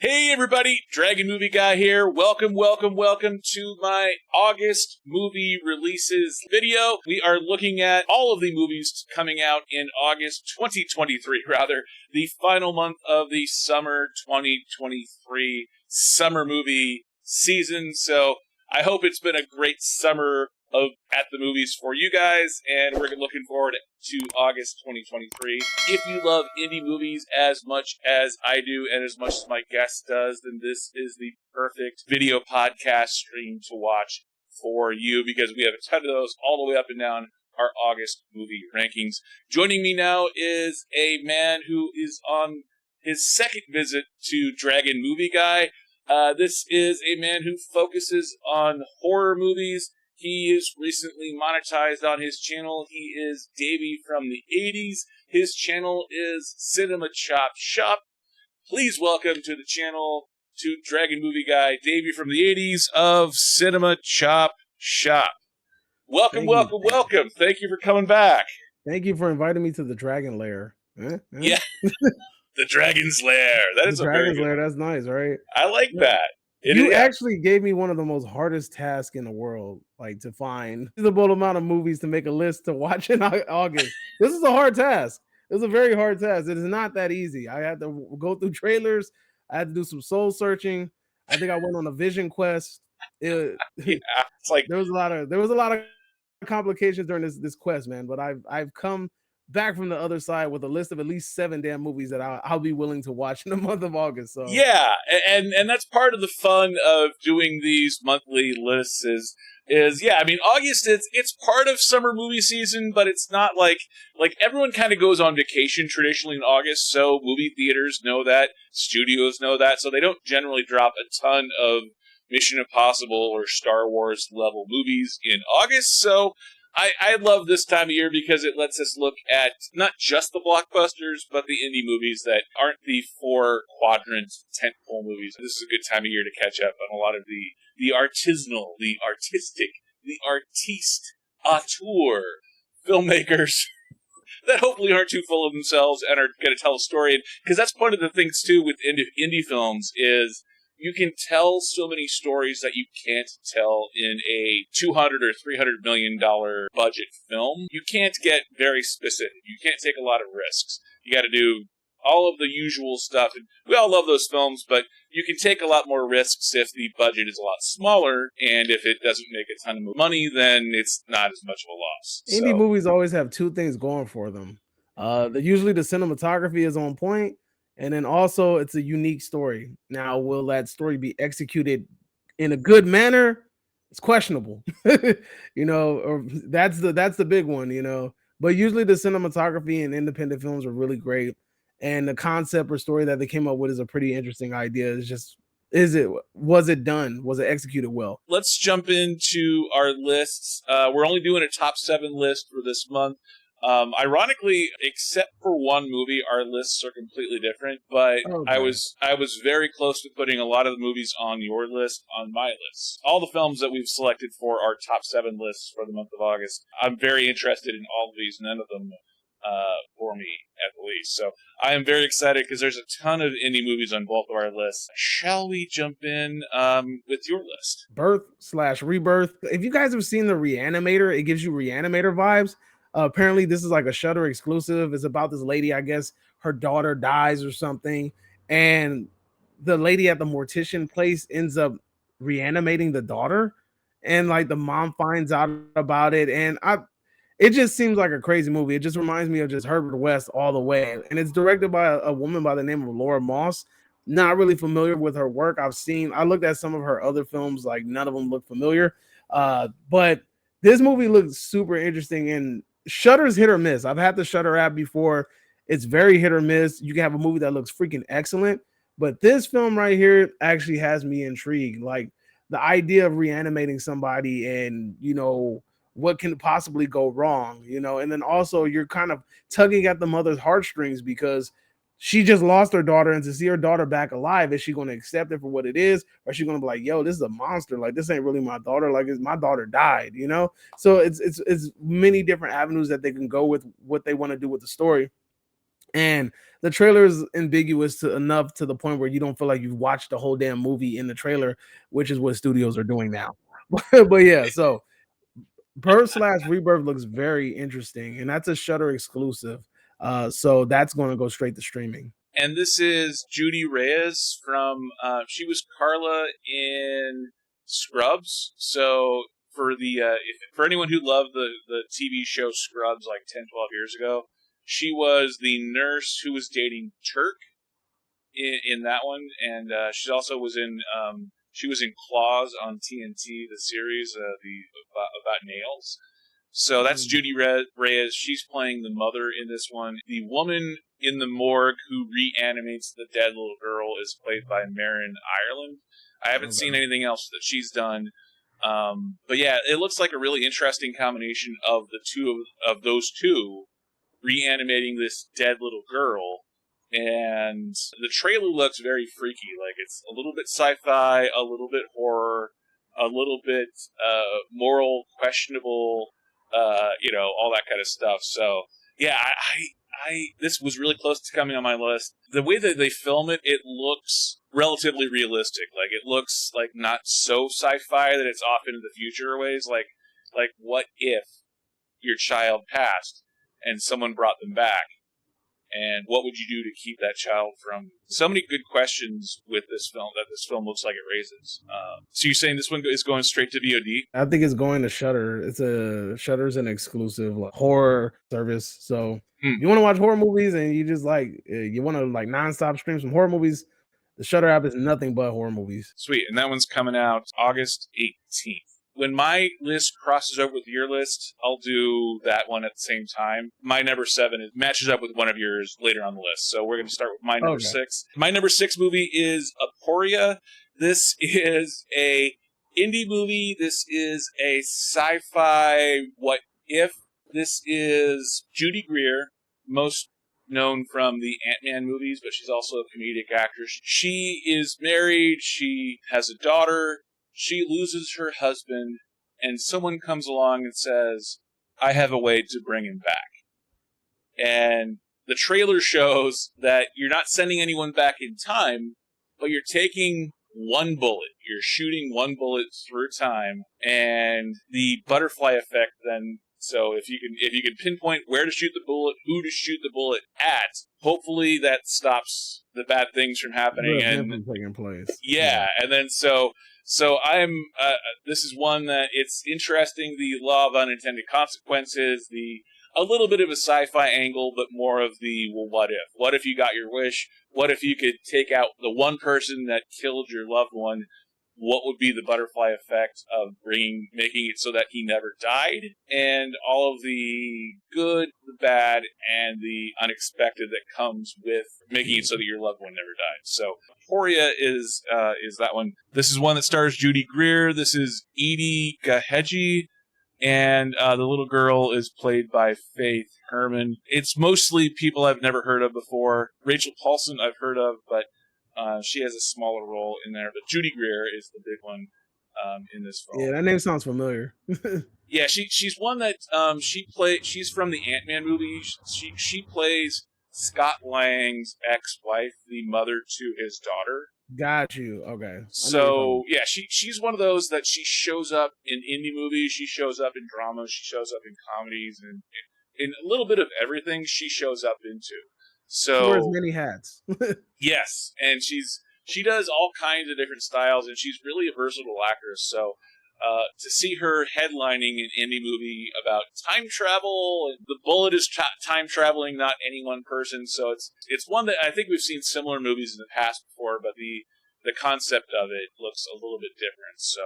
Hey everybody, Dragon Movie Guy here. Welcome to my August movie releases video. We are looking at all of the movies coming out in August 2023, the final month of the summer 2023 summer movie season. So I hope it's been a great summer at the movies for you guys, and we're looking forward to August 2023. If you love indie movies as much as I do and as much as my guest does, then this is the perfect video podcast stream to watch for you, because we have a ton of those all the way up and down our August movie rankings. Joining me now is a man who is on his second visit to Dragon Movie Guy. This is a man who focuses on horror movies. He is recently monetized on his channel. He is Davey from the 80s. His channel is Cinema Chop Shop. Please welcome to the channel, to Dragon Movie Guy, Davey from the 80s of Cinema Chop Shop. Welcome. Thank you for coming back. Thank you for inviting me to the Dragon Lair. Yeah, the Dragon's Lair. That is the Dragon's Lair. That's nice, right? I like that. You actually gave me one of the most hardest tasks in the world, like to find a reasonable amount of movies to make a list to watch in August. This is a hard task. It's a very hard task. It is not that easy. I had to go through trailers. I had to do some soul searching. I think I went on a vision quest. It's like there was a lot of complications during this quest, man. But I've come back from the other side with a list of at least 7 damn movies that I'll be willing to watch in the month of August. So yeah, and that's part of the fun of doing these monthly lists is yeah, I mean, August, it's part of summer movie season, but it's not like everyone kind of goes on vacation traditionally in August, so movie theaters know that, studios know that, so they don't generally drop a ton of Mission Impossible or Star Wars level movies in August. So I love this time of year because it lets us look at not just the blockbusters, but the indie movies that aren't the 4-quadrant tentpole movies. This is a good time of year to catch up on a lot of the artisanal, the artistic, the artiste, auteur filmmakers that hopefully aren't too full of themselves and are going to tell a story. Because that's one of the things, too, with indie films is you can tell so many stories that you can't tell in a $200 or $300 million budget film. You can't get very specific. You can't take a lot of risks. You got to do all of the usual stuff. And we all love those films, but you can take a lot more risks if the budget is a lot smaller, and if it doesn't make a ton of money, then it's not as much of a loss. Indie movies always have 2 things going for them. Usually the cinematography is on point, and then also it's a unique story. Now, will that story be executed in a good manner? It's questionable. Or that's the big one, But usually the cinematography in independent films are really great. And the concept or story that they came up with is a pretty interesting idea. It's just, was it done? Was it executed well? Let's jump into our lists. We're only doing a top 7 list for this month. Ironically, except for one movie, our lists are completely different, but okay. I was very close to putting a lot of the movies on your list on my list. All the films that we've selected for our top 7 lists for the month of August, I'm very interested in all of these, none of them for me, at least. So I am very excited because there's a ton of indie movies on both of our lists. Shall we jump in with your list? Birth/Rebirth. If you guys have seen The Reanimator, it gives you Reanimator vibes. Apparently, this is like a Shudder exclusive. It's about this lady, I guess her daughter dies or something, and the lady at the mortician place ends up reanimating the daughter, and like the mom finds out about it, and it just seems like a crazy movie. It just reminds me of just Herbert West all the way. And it's directed by a woman by the name of Laura Moss. Not really familiar with her work. I looked at some of her other films, like none of them look familiar. But this movie looks super interesting, and Shudder's hit or miss. I've had the Shudder app before. It's very hit or miss. You can have a movie that looks freaking excellent, but this film right here actually has me intrigued. Like the idea of reanimating somebody and, what can possibly go wrong, and then also you're kind of tugging at the mother's heartstrings because she just lost her daughter, and to see her daughter back alive, is she going to accept it for what it is, or is she going to be like, yo, this is a monster, like this ain't really my daughter, like my daughter died, so it's many different avenues that they can go with what they want to do with the story. And the trailer is ambiguous enough to the point where you don't feel like you've watched the whole damn movie in the trailer, which is what studios are doing now. But yeah, so Birth slash Rebirth looks very interesting, and that's a Shutter exclusive. So that's going to go straight to streaming. And this is Judy Reyes from, she was Carla in Scrubs. So for the, for anyone who loved the TV show Scrubs like 10, 12 years ago, she was the nurse who was dating Turk in that one. And she also was in, she was in Claws on TNT, the series, about nails. So that's Judy Reyes. She's playing the mother in this one. The woman in the morgue who reanimates the dead little girl is played by Marin Ireland. I haven't seen anything else that she's done. But yeah, it looks like a really interesting combination of the two of those two reanimating this dead little girl. And the trailer looks very freaky. Like, it's a little bit sci-fi, a little bit horror, a little bit moral questionable, all that kind of stuff. So yeah, I this was really close to coming on my list. The way that they film it, it looks relatively realistic. Like, it looks like not so sci-fi that it's off into the future ways. Like what if your child passed and someone brought them back? And what would you do to keep that child from? So many good questions with this film that this film looks like it raises. So you're saying this one is going straight to VOD? I think it's going to Shutter. Shutter's an exclusive horror service. So you want to watch horror movies and you just you want to nonstop stream some horror movies, the Shutter app is nothing but horror movies. Sweet. And that one's coming out August 18th. When my list crosses over with your list, I'll do that one at the same time. My number 7 matches up with one of yours later on the list. So we're going to start with my number 6. My number 6 movie is Aporia. This is a indie movie. This is a sci-fi what if. This is Judy Greer, most known from the Ant-Man movies, but she's also a comedic actress. She is married. She has a daughter. She loses her husband, and someone comes along and says, I have a way to bring him back. And the trailer shows that you're not sending anyone back in time, but you're taking one bullet. You're shooting one bullet through time, and the butterfly effect then. So if you can pinpoint where to shoot the bullet, who to shoot the bullet at, hopefully that stops the bad things from happening and taking place. Yeah, and then so I'm. This is one that it's interesting. The law of unintended consequences. A little bit of a sci-fi angle, but more of the what if? What if you got your wish? What if you could take out the one person that killed your loved one? What would be the butterfly effect of making it so that he never died? And all of the good, the bad, and the unexpected that comes with making it so that your loved one never died. So Aporia is that one. This is one that stars Judy Greer. This is Edie Gaheji. And the little girl is played by Faith Herman. It's mostly people I've never heard of before. Rachel Paulson I've heard of, but she has a smaller role in there. But Judy Greer is the big one in this film. Yeah, that name sounds familiar. Yeah, she's one that she's from the Ant-Man movie. She plays Scott Lang's ex-wife, the mother to his daughter. Got you. Okay. So yeah, she's one of those that she shows up in indie movies. She shows up in dramas. She shows up in comedies, and in a little bit of everything she shows up into. So she wears many hats. Yes, and she does all kinds of different styles, and she's really a versatile actress. So to see her headlining an indie movie about time travel, the bullet is time traveling, not any one person. So it's one that I think we've seen similar movies in the past before, but the concept of it looks a little bit different. So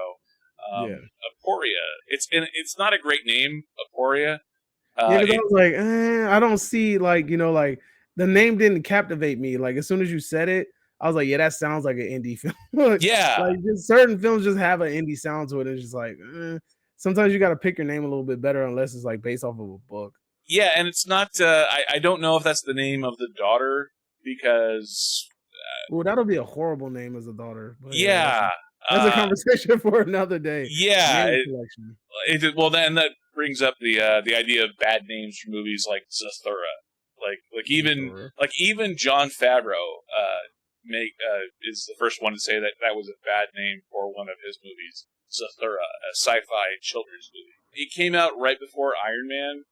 Aporia, it's not a great name, Aporia. I was like, I don't see the name didn't captivate me. Like as soon as you said it, I was like, yeah, that sounds like an indie film. Yeah, like just certain films just have an indie sound to it. It's just like sometimes you got to pick your name a little bit better unless it's like based off of a book. Yeah, and it's not. I don't know if that's the name of the daughter because. Well, that'll be a horrible name as a daughter. But yeah, that's a conversation for another day. Yeah, well, then that brings up the idea of bad names for movies like Zathura. Even Jon Favreau is the first one to say that that was a bad name for one of his movies, Zathura, a sci-fi children's movie. It came out right before Iron Man,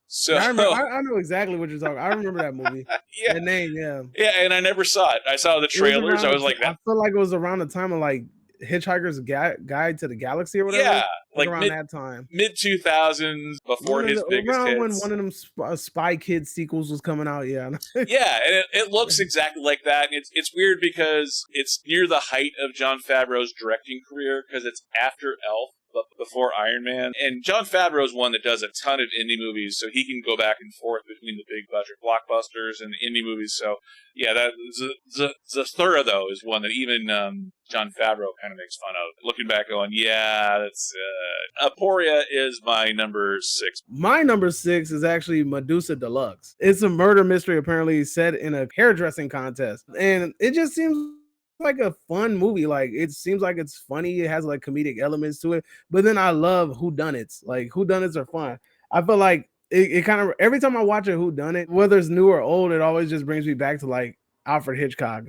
so Yeah, I remember. I know exactly what you're talking. I remember that movie. yeah, That name, yeah. yeah, and I never saw it. I saw the It was trailers. I was like, I feel like it was around the time of like Hitchhiker's Guide to the Galaxy or whatever. yeah, like around that time, mid 2000s, before his biggest around hits. when one of them Spy Kids sequels was coming out. Yeah, yeah, and it looks exactly like that. And it's weird because it's near the height of Jon Favreau's directing career because it's after Elf, but before Iron Man. And Jon Favreau's one that does a ton of indie movies, so he can go back and forth between the big budget blockbusters and indie movies. So yeah, that Zathura though is one that even Jon Favreau kind of makes fun of. Looking back, going, yeah, that's Aporia is my number 6. My number 6 is actually Medusa Deluxe. It's a murder mystery apparently set in a hairdressing contest, and it just seems like a fun movie. Like, it seems like it's funny. It has like comedic elements to it, but then I love whodunits. Like, whodunits are fun. I feel like it kind of, every time I watch a whodunit, whether it's new or old, it always just brings me back to like Alfred Hitchcock,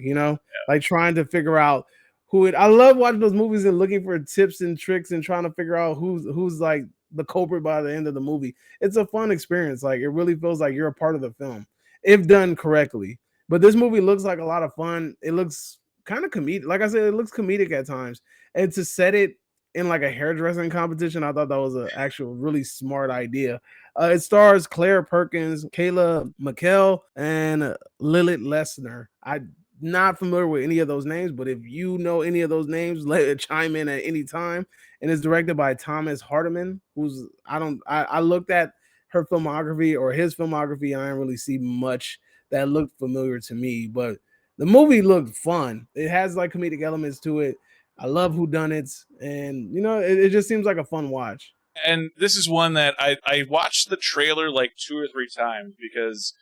like trying to figure out I love watching those movies and looking for tips and tricks and trying to figure out who's like the culprit by the end of the movie. It's a fun experience. Like, it really feels like you're a part of the film if done correctly. But this movie looks like a lot of fun. It looks kind of comedic. Like I said, it looks comedic at times. And to set it in like a hairdressing competition, I thought that was an actual really smart idea. It stars Claire Perkins, Kayla McKell, and Lilith Lesner. I'm not familiar with any of those names, but if you know any of those names, let it chime in at any time. And it's directed by Thomas Hardiman, I looked at her filmography or his filmography, and I didn't really see much that looked familiar to me, but the movie looked fun. It has like comedic elements to it. I love whodunits, and it just seems like a fun watch. And this is one that I watched the trailer like 2 or 3 times because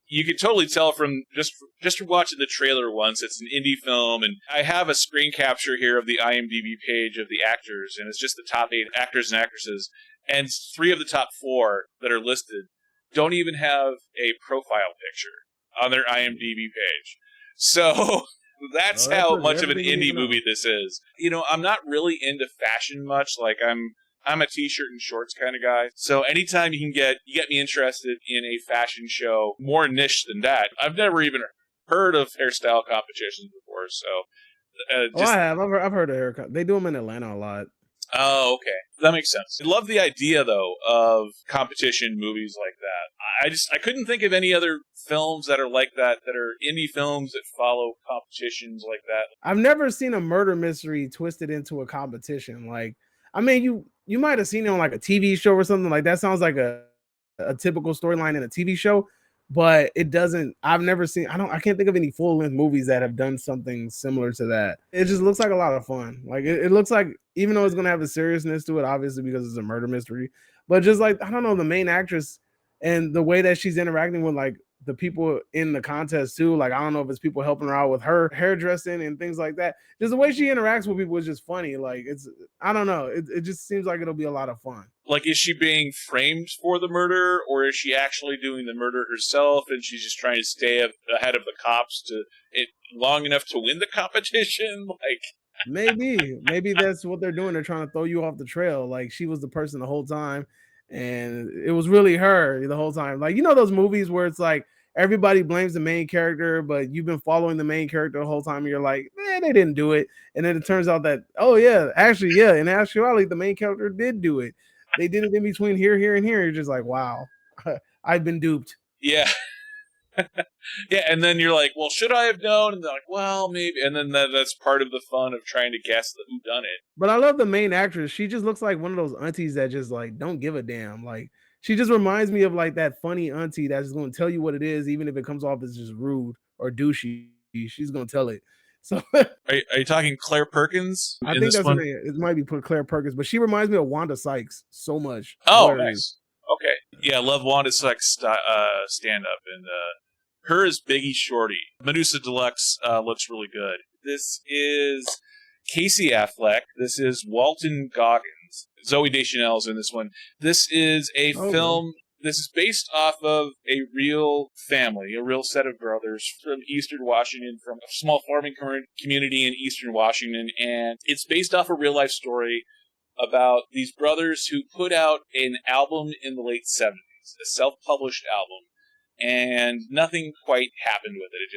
you can totally tell from just from watching the trailer once. It's an indie film, and I have a screen capture here of the IMDb page of the actors, and it's just the top 8 actors and actresses, and 3 of the top 4 that are listed don't even have a profile picture on their IMDb page. So that's how much of an indie movie this is. I'm not really into fashion much. Like, I'm a t-shirt and shorts kind of guy. So anytime you get me interested in a fashion show more niche than that. I've never even heard of hairstyle competitions before. So I have. I've heard of haircut. They do them in Atlanta a lot. Oh, okay. That makes sense. I love the idea, though, of competition movies like that. I couldn't think of any other films that are like that are indie films that follow competitions like that. I've never seen a murder mystery twisted into a competition. Like, I mean, you might have seen it on like a TV show or something. Like, that sounds like a typical storyline in a TV show, but it doesn't. I've never seen. I can't think of any full-length movies that have done something similar to that. It just looks like a lot of fun. Like, it looks like, even though it's gonna have a seriousness to it, obviously because it's a murder mystery, but just like, I don't know, the main actress and the way that she's interacting with like the people in the contest too. Like, I don't know if it's people helping her out with her hairdressing and things like that. Just the way she interacts with people is just funny. Like, I don't know. It just seems like it'll be a lot of fun. Like, is she being framed for the murder, or is she actually doing the murder herself, and she's just trying to stay ahead of the cops long enough to win the competition? Like, maybe that's what they're doing. They're trying to throw you off the trail. Like, she was the person the whole time, and it was really her the whole time. Like, those movies where it's like everybody blames the main character, but you've been following the main character the whole time, and you're like, man, they didn't do it. And then it turns out that, oh yeah, actually, yeah, in actuality, the main character did do it. They did it in between here, and here. You're just like, wow, I've been duped. Yeah. Yeah, and then you're like, well, should I have known? And they're like, well, maybe. And then that's part of the fun of trying to guess the whodunit. But I love the main actress. She just looks like one of those aunties that just like don't give a damn. Like, she just reminds me of like that funny auntie that's going to tell you what it is, even if it comes off as just rude or douchey. She's going to tell it. So, are you talking Claire Perkins? I think that's her name. It might be Claire Perkins, but she reminds me of Wanda Sykes so much. Oh, nice. Okay, yeah, I love Wanda Sykes stand up, and her is Biggie Shorty. Medusa Deluxe looks really good. This is Casey Affleck. This is Walton Goggins. Zooey Deschanel's in this one. This is a film This is based off of a real family, a real set of brothers from Eastern Washington, from a small farming community in Eastern Washington, and it's based off a real-life story about these brothers who put out an album in the late 70s, a self-published album, and nothing quite happened with it.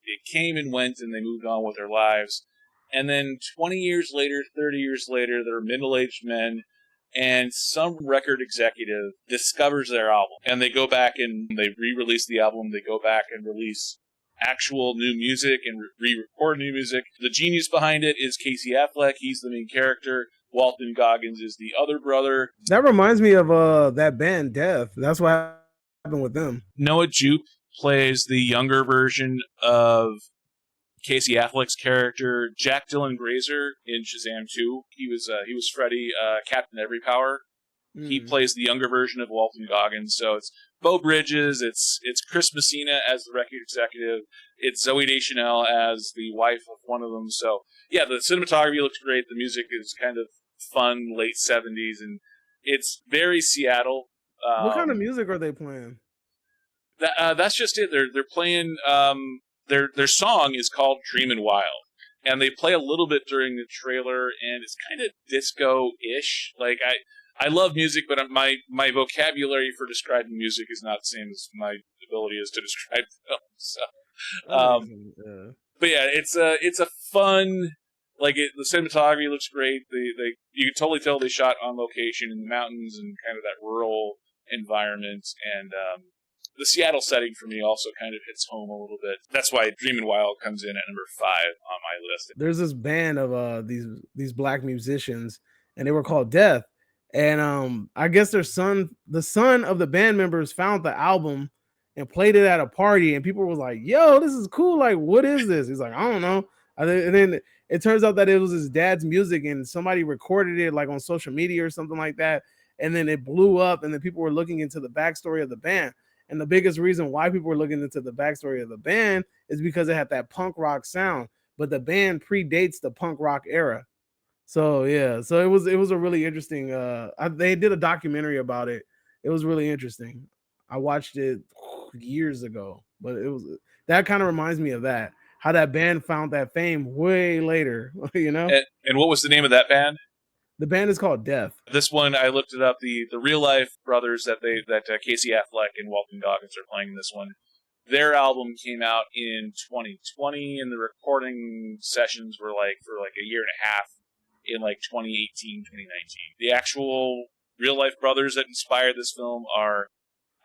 It came and went, and they moved on with their lives. And then 20 years later, 30 years later, they're middle-aged men, and some record executive discovers their album, and they go back and they re-release the album. They go back and release actual new music and re-record new music. The genius behind it is Casey Affleck. He's the main character. Walton Goggins is the other brother. That reminds me of that band Death. That's what happened with them. Noah Jupe plays the younger version of Casey Affleck's character. Jack Dylan Grazer in Shazam 2. He was Freddy, Captain Everypower. He plays the younger version of Walton Goggins. So it's Beau Bridges, it's Chris Messina as the record executive, it's Zooey Deschanel as the wife of one of them. So yeah, the cinematography looks great. The music is kind of fun, late 70s, and it's very Seattle. What kind of music are they playing? That's just it. They're playing. Their song is called "DREAMIN" Wild, and they play a little bit during the trailer, and it's kind of disco-ish. Like I love music, but my vocabulary for describing music is not the same as my ability is to describe film. So, but yeah, it's a fun. Like the cinematography looks great. You can totally tell they shot on location in the mountains and kind of that rural environment, and the Seattle setting for me also kind of hits home a little bit. That's why "DREAMIN' Wild" comes in at number 5 on my list. There's this band of these black musicians, and they were called Death. And I guess the son of the band members found the album and played it at a party, and people was like, "Yo, this is cool! Like, what is this?" He's like, "I don't know." And then it turns out that it was his dad's music, and somebody recorded it like on social media or something like that, and then it blew up, and then people were looking into the backstory of the band. And the biggest reason why people were looking into the backstory of the band is because it had that punk rock sound, but the band predates the punk rock era. So yeah, so it was a really interesting. They did a documentary about it. It was really interesting. I watched it years ago, but that kind of reminds me of that. How that band found that fame way later, you know. And what was the name of that band? The band is called Death. This one, I looked it up. The real life brothers that Casey Affleck and Walton Goggins are playing in this one. Their album came out in 2020, and the recording sessions were for a year and a half in 2018, 2019. The actual real life brothers that inspired this film are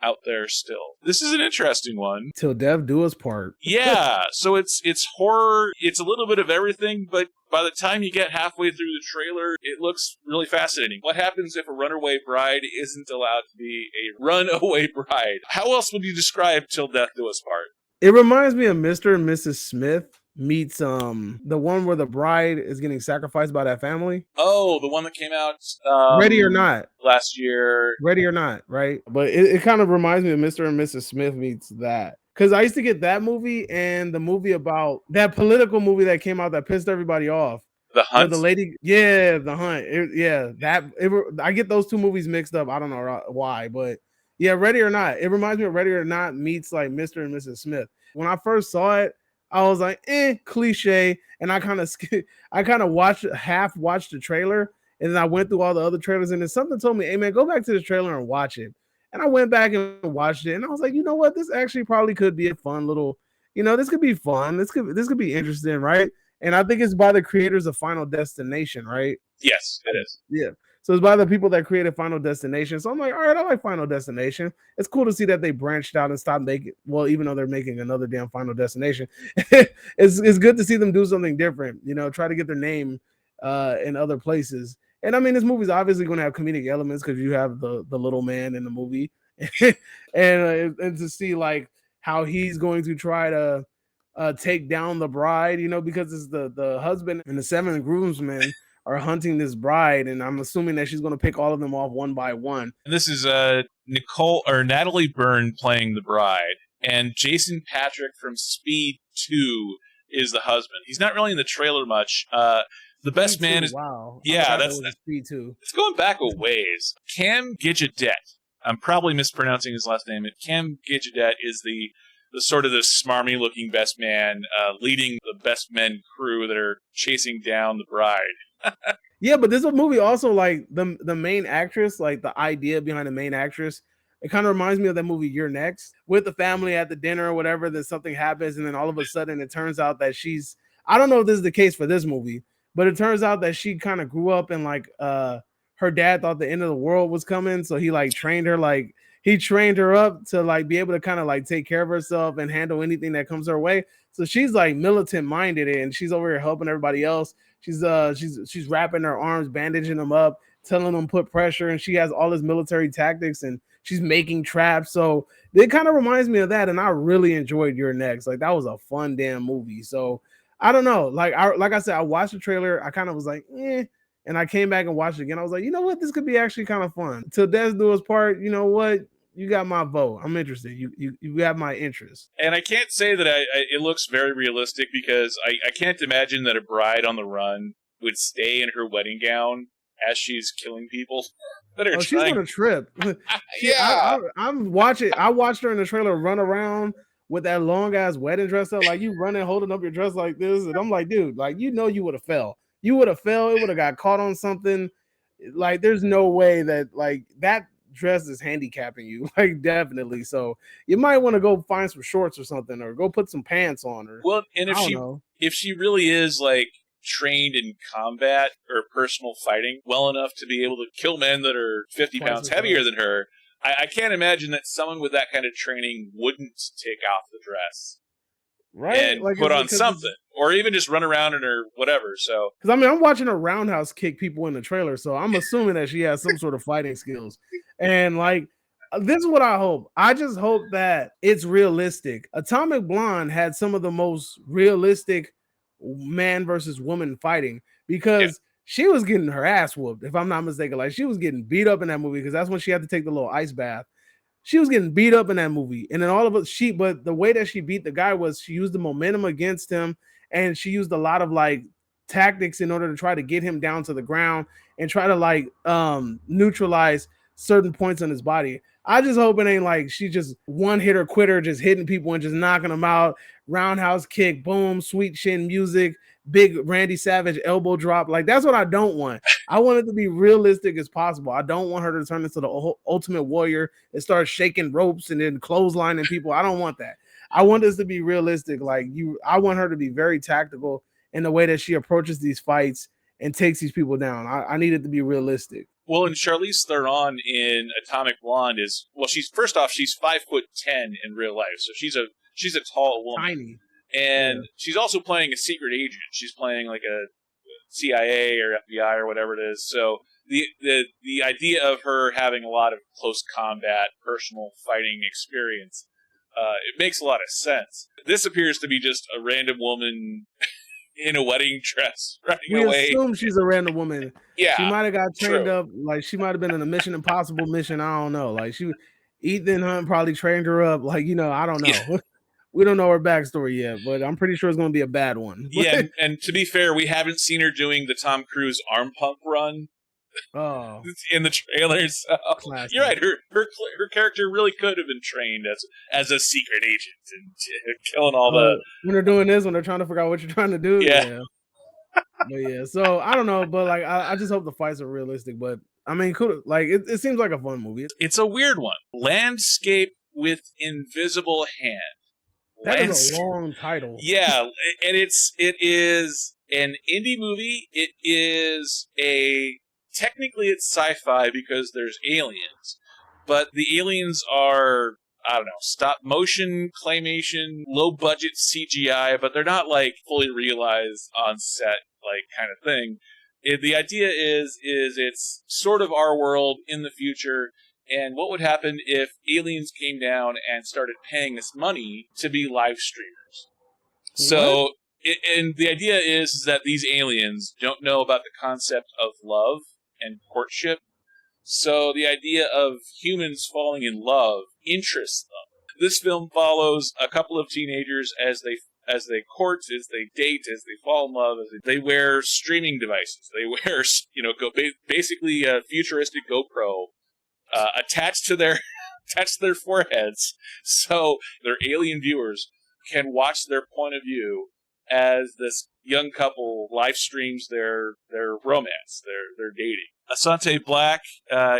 out there still. This is an interesting one. Till death do us part. Yeah, so it's horror. It's a little bit of everything, but by the time you get halfway through the trailer, it looks really fascinating. What happens if a runaway bride isn't allowed to be a runaway bride? How else would you describe Till Death Do Us Part? It reminds me of Mr. and Mrs. Smith meets the one where the bride is getting sacrificed by that family. Oh, the one that came out Ready or Not last year. Ready or Not, right? But it kind of reminds me of Mr. and Mrs. Smith meets that. Because I used to get that movie and the movie about that political movie that came out that pissed everybody off. The Hunt? The lady, yeah, The Hunt. I get those two movies mixed up. I don't know why, but yeah, Ready or Not. It reminds me of Ready or Not meets Mr. and Mrs. Smith. When I first saw it, I was like, cliche. And I kind of watched the trailer, and then I went through all the other trailers, and then something told me, hey man, go back to the trailer and watch it. And I went back and watched it, and I was like, you know what? This actually probably could be a fun little, this could be fun. This could be interesting, right? And I think it's by the creators of Final Destination, right? Yes, it is. Yeah. So it's by the people that created Final Destination. So I'm like, all right, I like Final Destination. It's cool to see that they branched out and stopped making, even though they're making another damn Final Destination, it's good to see them do something different, try to get their name in other places. And I mean, this movie's obviously going to have comedic elements because you have the little man in the movie, and to see how he's going to try to take down the bride, because it's the husband and the 7 groomsmen are hunting this bride, and I'm assuming that she's going to pick all of them off one by one. And this is Natalie Byrne playing the bride, and Jason Patric from Speed 2 is the husband. He's not really in the trailer much. The best Speed man 2, is wow. Yeah, that's Speed 2. It's going back a ways. Cam Gidget I'm probably mispronouncing his last name. Cam Gigadet is the sort of the smarmy looking best man leading the best men crew that are chasing down the bride. Yeah, but this movie also, like, the main actress, like the idea behind the main actress, it kind of reminds me of that movie You're Next, with the family at the dinner or whatever. Then something happens, and then all of a sudden it turns out that she's, I don't know if this is the case for this movie, but it turns out that she kind of grew up and like her dad thought the end of the world was coming, so he like trained her, like he trained her up to like be able to kind of like take care of herself and handle anything that comes her way. So she's like militant minded, and she's over here helping everybody else. She's wrapping her arms, bandaging them up, telling them put pressure, and she has all this military tactics, and she's making traps. So it kind of reminds me of that, and I really enjoyed Your Next. Like, that was a fun damn movie. So I don't know. Like I said, I watched the trailer. I kind of was like, eh. And I came back and watched it again. I was like, you know what? This could be actually kind of fun. Till Death Do Us Part, you know what? You got my vote. I'm interested. You have my interest. And I can't say that it looks very realistic, because I can't imagine that a bride on the run would stay in her wedding gown as she's killing people that are she's on a trip. I'm watching. I watched her in the trailer run around with that long ass wedding dress up, like you running, holding up your dress like this, and I'm like, dude, like you would have fell. You would have fell. It would have got caught on something. Like, there's no way that like that dress is handicapping you, like definitely. So you might want to go find some shorts or something, or go put some pants on her. Well, and if she really is like trained in combat or personal fighting well enough to be able to kill men that are 50 pounds heavier than her, I can't imagine that someone with that kind of training wouldn't take off the dress, right, and like, put on something, or even just run around in her whatever. So, because I mean, I'm watching her roundhouse kick people in the trailer, so I'm assuming that she has some sort of fighting skills. And like, this is what I hope. I just hope that it's realistic. Atomic Blonde had some of the most realistic man versus woman fighting, because she was getting her ass whooped, if I'm not mistaken. Like, she was getting beat up in that movie, because that's when she had to take the little ice bath. She was getting beat up in that movie, and then all of it, but the way that she beat the guy was she used the momentum against him, and she used a lot of like tactics in order to try to get him down to the ground and try to like neutralize certain points on his body. I just hope it ain't like she just one hitter quitter, just hitting people and just knocking them out. Roundhouse kick, boom, sweet chin music, big Randy Savage elbow drop. Like, that's what I don't want. I want it to be realistic as possible. I don't want her to turn into the Ultimate Warrior and start shaking ropes and then clotheslining people. I don't want that. I want this to be realistic. I want her to be very tactical in the way that she approaches these fights and takes these people down. I need it to be realistic. Well, and Charlize Theron in Atomic Blonde she's 5'10" in real life, so she's a tall woman. Tiny. And she's also playing a secret agent. She's playing like a CIA or FBI or whatever it is. So the idea of her having a lot of close combat, personal fighting experience, it makes a lot of sense. This appears to be just a random woman in a wedding dress running away. We assume she's a random woman. Yeah, she might have got trained up. Like, she might have been in a Mission Impossible mission. I don't know. Like, Ethan Hunt probably trained her up. Like, I don't know. Yeah. We don't know her backstory yet, but I'm pretty sure it's going to be a bad one. Yeah, and to be fair, we haven't seen her doing the Tom Cruise arm pump run. Oh, in the trailers. So. You're right. Her character really could have been trained as a secret agent and killing all the. When they're doing this, when they're trying to figure out what you're trying to do. Yeah. But yeah, so I don't know, but like I just hope the fights are realistic. But I mean, cool. Like it seems like a fun movie. It's a weird one. Landscape with Invisible Hand. That is a long title. Yeah, and it is an indie movie. It is technically it's sci-fi because there's aliens, but the aliens are, I don't know, stop motion, claymation, low budget CGI, but they're not like fully realized on set, like kind of thing. The idea is it's sort of our world in the future. And what would happen if aliens came down and started paying us money to be live streamers? So, and the idea is that these aliens don't know about the concept of love and courtship. So the idea of humans falling in love interests them. This film follows a couple of teenagers as they court, as they date, as they fall in love, as they wear streaming devices. They wear, basically a futuristic GoPro attached to their foreheads, so their alien viewers can watch their point of view as this young couple live streams their romance, their dating. Asante Black,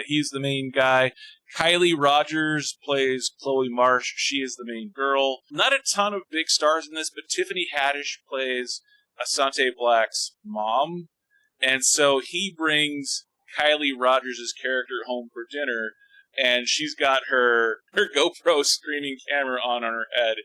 he's the main guy. Kylie Rogers plays Chloe Marsh. She is the main girl. Not a ton of big stars in this, but Tiffany Haddish plays Asante Black's mom. And so he brings Kylie Rogers' character home for dinner, and she's got her GoPro streaming camera on her head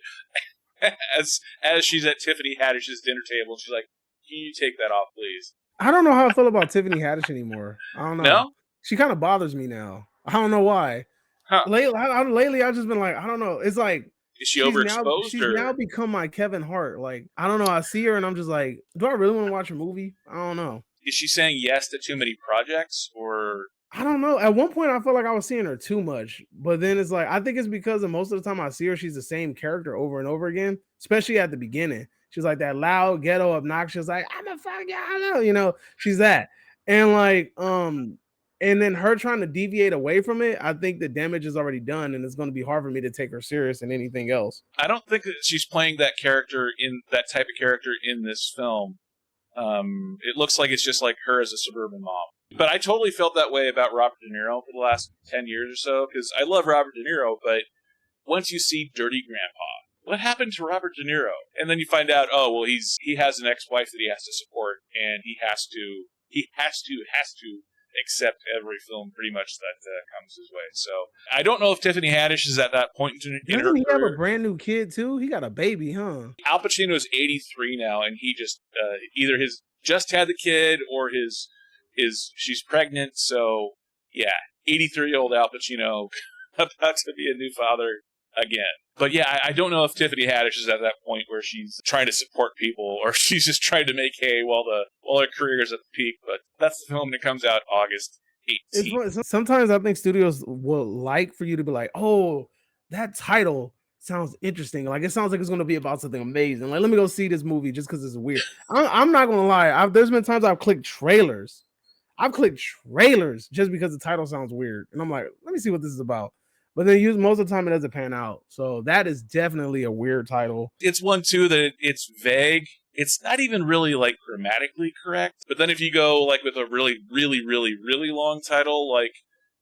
as she's at Tiffany Haddish's dinner table. She's like, "Can you take that off, please?" I don't know how I feel about Tiffany Haddish anymore. I don't know. No? She kind of bothers me now. I don't know why. Huh. Lately, I've just been like, I don't know. It's like, is she overexposed? She's now become my Kevin Hart. Like, I don't know. I see her and I'm just like, do I really want to watch a movie? I don't know. Is she saying yes to too many projects, or? I don't know. At one point, I felt like I was seeing her too much, but then it's like, I think it's because of most of the time I see her, she's the same character over and over again, especially at the beginning. She's like that loud, ghetto, obnoxious, like, I'm a fuck y'all, you know, she's that. And like, and then her trying to deviate away from it, I think the damage is already done, and it's going to be hard for me to take her serious in anything else. I don't think that she's playing that character in that type of character in this film. It looks like it's just like her as a suburban mom. But I totally felt that way about Robert De Niro for the last 10 years or so, because I love Robert De Niro, but once you see Dirty Grandpa, what happened to Robert De Niro? And then you find out, oh, well, he has an ex-wife that he has to support, and he has to accept every film pretty much that comes his way. So I don't know if Tiffany Haddish is at that point in her career. Doesn't he have a brand new kid too? He got a baby, huh? Al Pacino's 83 now, and he just either just had the kid or she's pregnant. So yeah, 83-year-old Al Pacino about to be a new father again. But yeah, I don't know if Tiffany Haddish is at that point where she's trying to support people or she's just trying to make hay while her career is at the peak. But that's the film that comes out August 18th. Sometimes I think studios will like for you to be like, oh, that title sounds interesting. Like, it sounds like it's going to be about something amazing. Like, let me go see this movie just because it's weird. I'm not going to lie. There's been times I've clicked trailers. Just because the title sounds weird. And I'm like, let me see what this is about. But then most of the time it doesn't pan out. So that is definitely a weird title. It's one, too, that it's vague. It's not even really, like, grammatically correct. But then if you go, like, with a really, really, really, really long title, like,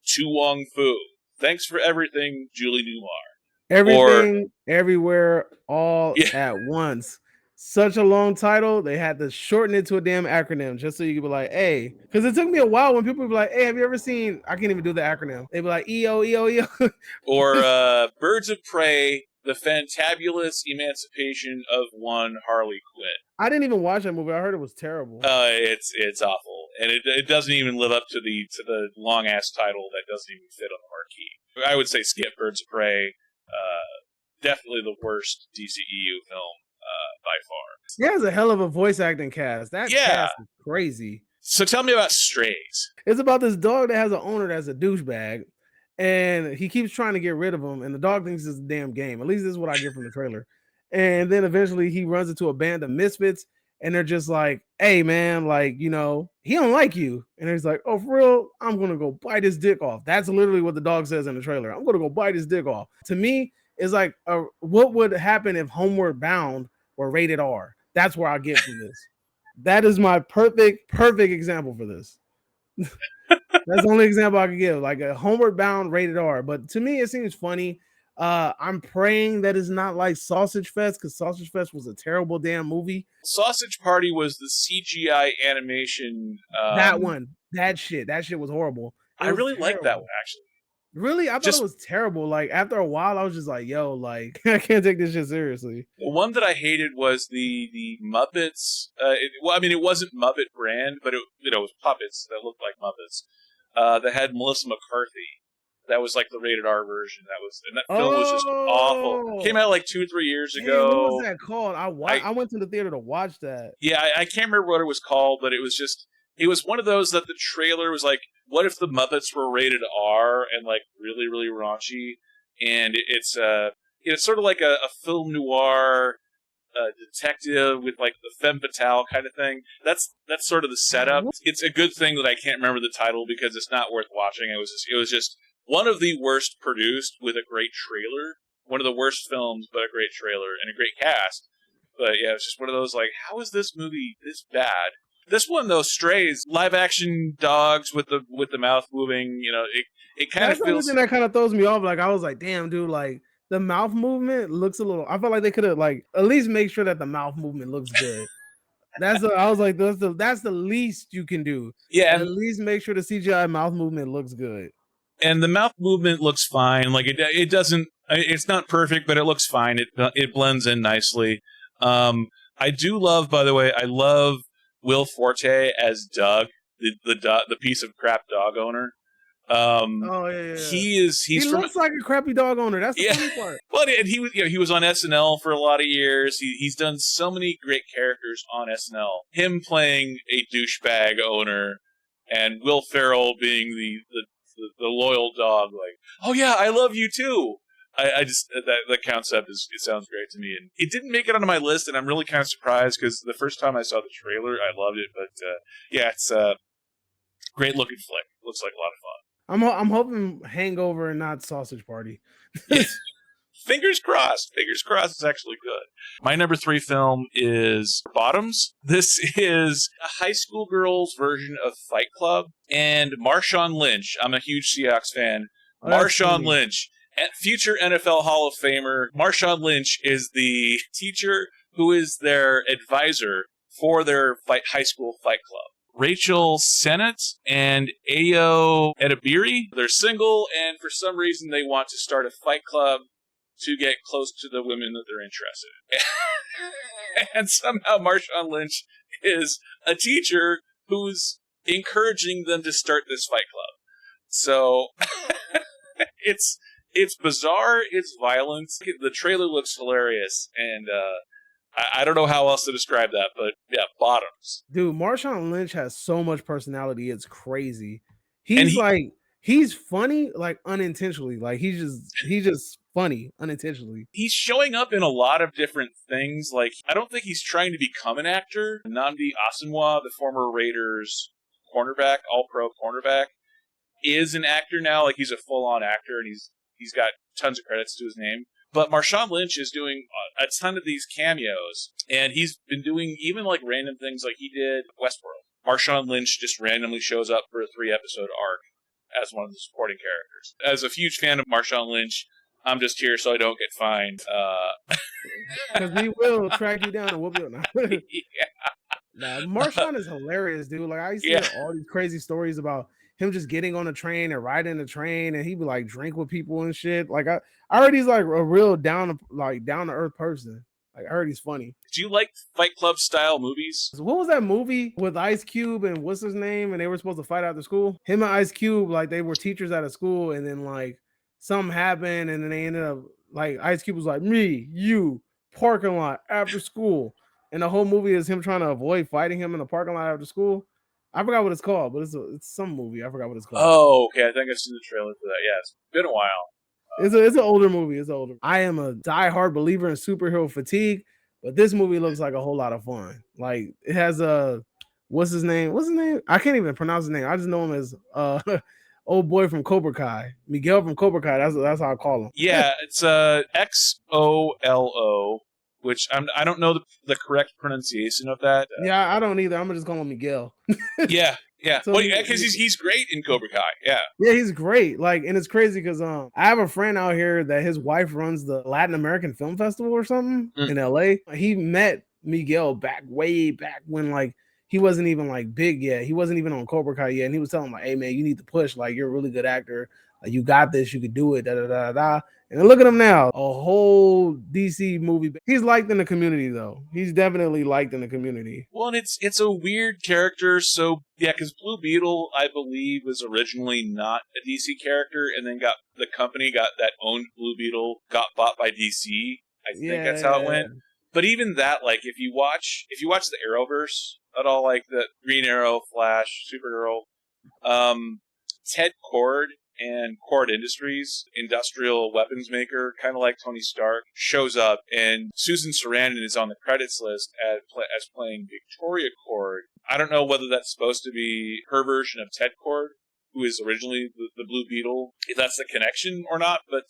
Tu Wong Fu, Thanks for Everything, Julie Newmar. Everything, Everywhere, All at Once. Such a long title, they had to shorten it to a damn acronym just so you could be like, hey. Because it took me a while when people would be like, hey, have you ever seen, I can't even do the acronym. They'd be like, EO, EO, EO. Or Birds of Prey, The Fantabulous Emancipation of One Harley Quinn. I didn't even watch that movie. I heard it was terrible. It's awful. And it doesn't even live up to the long-ass title that doesn't even fit on the marquee. I would say skip Birds of Prey. Definitely the worst DCEU film. By far. He has a hell of a voice acting cast. That cast is crazy. So tell me about Strays. It's about this dog that has an owner that's a douchebag, and he keeps trying to get rid of him, and the dog thinks it's a damn game. At least this is what I get from the trailer. And then eventually he runs into a band of misfits, and they're just like, hey, man, like, you know, he don't like you. And he's like, oh, for real? I'm going to go bite his dick off. That's literally what the dog says in the trailer. I'm going to go bite his dick off. To me, it's like, what would happen if Homeward Bound were rated R? That's where I get from this. That is my perfect example for this. That's the only example I could give, like a Homeward Bound rated R. But to me, it seems funny. I'm praying that it's not like Sausage Fest, because Sausage Fest was a terrible damn movie. Sausage Party was the CGI animation. That shit was horrible. I really liked that one, actually. Really? I thought it was terrible. Like, after a while, I was just like, yo, like, I can't take this shit seriously. The one that I hated was the Muppets. It wasn't Muppet brand, but it was puppets that looked like Muppets. That had Melissa McCarthy. That was like the rated R version. And that film was just awful. It came out like 2 or 3 years ago. What was that called? I went to the theater to watch that. Yeah, I can't remember what it was called, but it was one of those that the trailer was like, what if the Muppets were rated R and like really, really raunchy? And it's sort of like a film noir detective with like the femme fatale kind of thing. That's sort of the setup. It's a good thing that I can't remember the title because it's not worth watching. It was just one of the worst produced with a great trailer. One of the worst films, but a great trailer and a great cast. But yeah, it's just one of those like, how is this movie this bad? This one though, Strays, live action dogs with the mouth moving. You know, it kind of That's the only feels. thing that kind of throws me off. Like I was like, damn, dude, like the mouth movement looks a little. I felt like they could have like at least make sure that the mouth movement looks good. I was like, that's the least you can do. Yeah, At least make sure the CGI mouth movement looks good. and the mouth movement looks fine. Like it doesn't. It's not perfect, but it looks fine. It blends in nicely. I do love, by the way, I love Will Forte as Doug, the piece of crap dog owner. Oh yeah. He's he from. looks like a crappy dog owner. That's the funny part. Well, and he was on SNL for a lot of years. He's done so many great characters on SNL. Him playing a douchebag owner, and Will Ferrell being the loyal dog. Like, oh yeah, I love you too. I just that concept it sounds great to me, and it didn't make it onto my list, and I'm really kind of surprised because the first time I saw the trailer, I loved it. But yeah, it's a great looking flick. Looks like a lot of fun. I'm hoping Hangover and not Sausage Party. Fingers crossed. Fingers crossed. It's actually good. My number 3 film is Bottoms. This is a high school girl's version of Fight Club, and Marshawn Lynch. I'm a huge Seahawks fan. Oh, Marshawn Lynch, future NFL Hall of Famer. Marshawn Lynch is the teacher who is their advisor for their high school fight club. Rachel Sennett and Ayo Edebiri. They're single, and for some reason they want to start a fight club to get close to the women that they're interested in. And somehow Marshawn Lynch is a teacher who's encouraging them to start this fight club. So it's bizarre, it's violent. The trailer looks hilarious, and I don't know how else to describe that, but yeah, Bottoms. Dude, Marshawn Lynch has so much personality. It's crazy. He's funny, like unintentionally. Like he's just funny unintentionally. He's showing up in a lot of different things. Like, I don't think he's trying to become an actor. Nnamdi Asomugha, the former Raiders cornerback, all-pro cornerback, is an actor now. Like, he's a full-on actor, and he's got tons of credits to his name. But Marshawn Lynch is doing a ton of these cameos, and he's been doing even like random things like he did Westworld. Marshawn Lynch just randomly shows up for a 3-episode arc as one of the supporting characters. As a huge fan of Marshawn Lynch, I'm just here so I don't get fined. Because we will track you down and whoop you. Yeah. Marshawn is hilarious, dude. Like I used to hear all these crazy stories about him just getting on a train and riding the train, and he'd be like drink with people and shit. Like I heard he's like a real down to earth person. Like I heard he's funny. Do you like Fight Club style movies? So what was that movie with Ice Cube and what's his name? And they were supposed to fight after school. Him and Ice Cube, like they were teachers at a school, and then like something happened, and then they ended up like Ice Cube was like me, you, parking lot after school, and the whole movie is him trying to avoid fighting him in the parking lot after school. I forgot what it's called, but it's some movie. I forgot what it's called. Oh, okay. I think I've seen the trailer for that. Yeah, it's been a while. It's an older movie. It's older. I am a diehard believer in superhero fatigue, but this movie looks like a whole lot of fun. Like it has what's his name? I can't even pronounce his name. I just know him as old boy from Cobra Kai, Miguel from Cobra Kai. That's how I call him. Yeah, it's XOLO, which I don't know the correct pronunciation of that. Yeah, I don't either. I'm gonna just call him Miguel. Yeah. So, well, yeah, because he's great in Cobra Kai. Yeah, he's great. Like, and it's crazy because I have a friend out here that his wife runs the Latin American Film Festival or something in LA. He met Miguel way back when like he wasn't even like big yet. He wasn't even on Cobra Kai yet, and he was telling him like, "Hey man, you need to push. Like, you're a really good actor. Like, you got this. You could do it." Da da da da. And look at him now, a whole DC movie. He's liked in the community, though. He's definitely liked in the community. Well, and it's a weird character. So yeah, because Blue Beetle, I believe, was originally not a DC character, and then the company that owned Blue Beetle got bought by DC. I think that's how it went. But even that, like, if you watch the Arrowverse at all, like the Green Arrow, Flash, Supergirl, Ted Kord and Kord Industries, industrial weapons maker, kind of like Tony Stark, shows up, and Susan Sarandon is on the credits list as playing Victoria Kord. I don't know whether that's supposed to be her version of Ted Kord who is originally the Blue Beetle, if that's the connection or not. But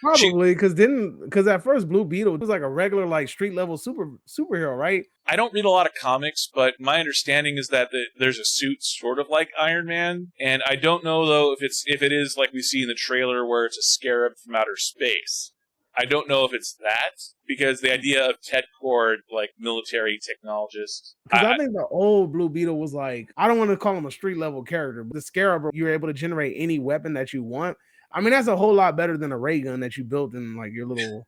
Probably because at first Blue Beetle was like a regular like street level superhero, right? I don't read a lot of comics, but my understanding is that there's a suit sort of like Iron Man, and I don't know though if it is like we see in the trailer where it's a scarab from outer space. I don't know if it's that, because the idea of Ted Cord, like military technologist. Because I think the old Blue Beetle was like, I don't want to call him a street level character, but the Scarab, you're able to generate any weapon that you want. I mean, that's a whole lot better than a ray gun that you built in like your little,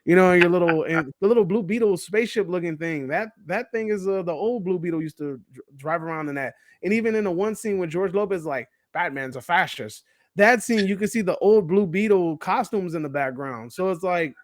the little Blue Beetle spaceship looking thing. That thing is the old Blue Beetle used to drive around in that. And even in the one scene with George Lopez, like, Batman's a fascist. That scene, you can see the old Blue Beetle costumes in the background. So it's like,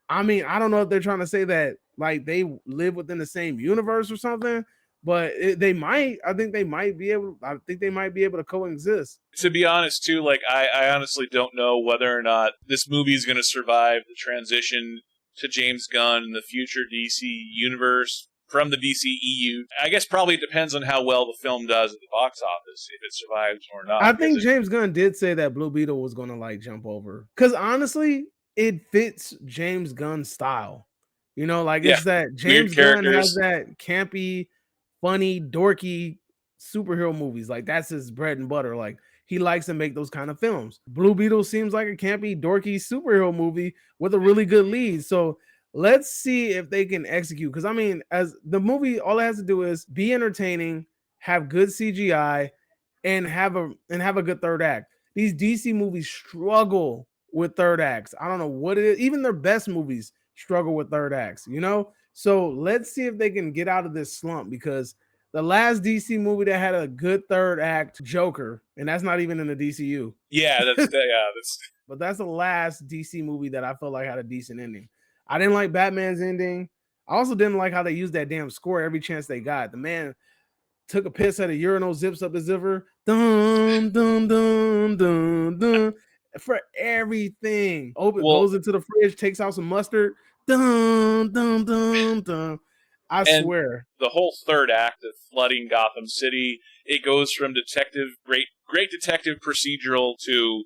I mean, I don't know if they're trying to say that like they live within the same universe or something, but they might. I think they might be able. I think they might be able to coexist. To be honest, too, like I honestly don't know whether or not this movie is going to survive the transition to James Gunn in the future DC universe from the DCEU. I guess probably it depends on how well the film does at the box office, if it survives or not. I think James Gunn did say that Blue Beetle was going to like jump over, because honestly, it fits James Gunn's style. Like it's that James Gunn has that campy, funny, dorky superhero movies. Like that's his bread and butter. Like he likes to make those kind of films. Blue Beetle seems like a campy, dorky superhero movie with a really good lead. So let's see if they can execute. Because I mean, as the movie, all it has to do is be entertaining, have good CGI, and have a good third act. These DC movies struggle with third acts. I don't know what it is. Even their best movies struggle with third acts, So let's see if they can get out of this slump, because the last DC movie that had a good third act, Joker, and that's not even in the DCU. Yeah, that's But that's the last DC movie that I felt like had a decent ending. I didn't like Batman's ending. I also didn't like how they used that damn score every chance they got. The man took a piss at a urinal, zips up his zipper, dum dum dum dum dum, for everything. Goes into the fridge, takes out some mustard, dum dum dum dum. I swear. The whole third act of flooding Gotham City, it goes from great detective procedural to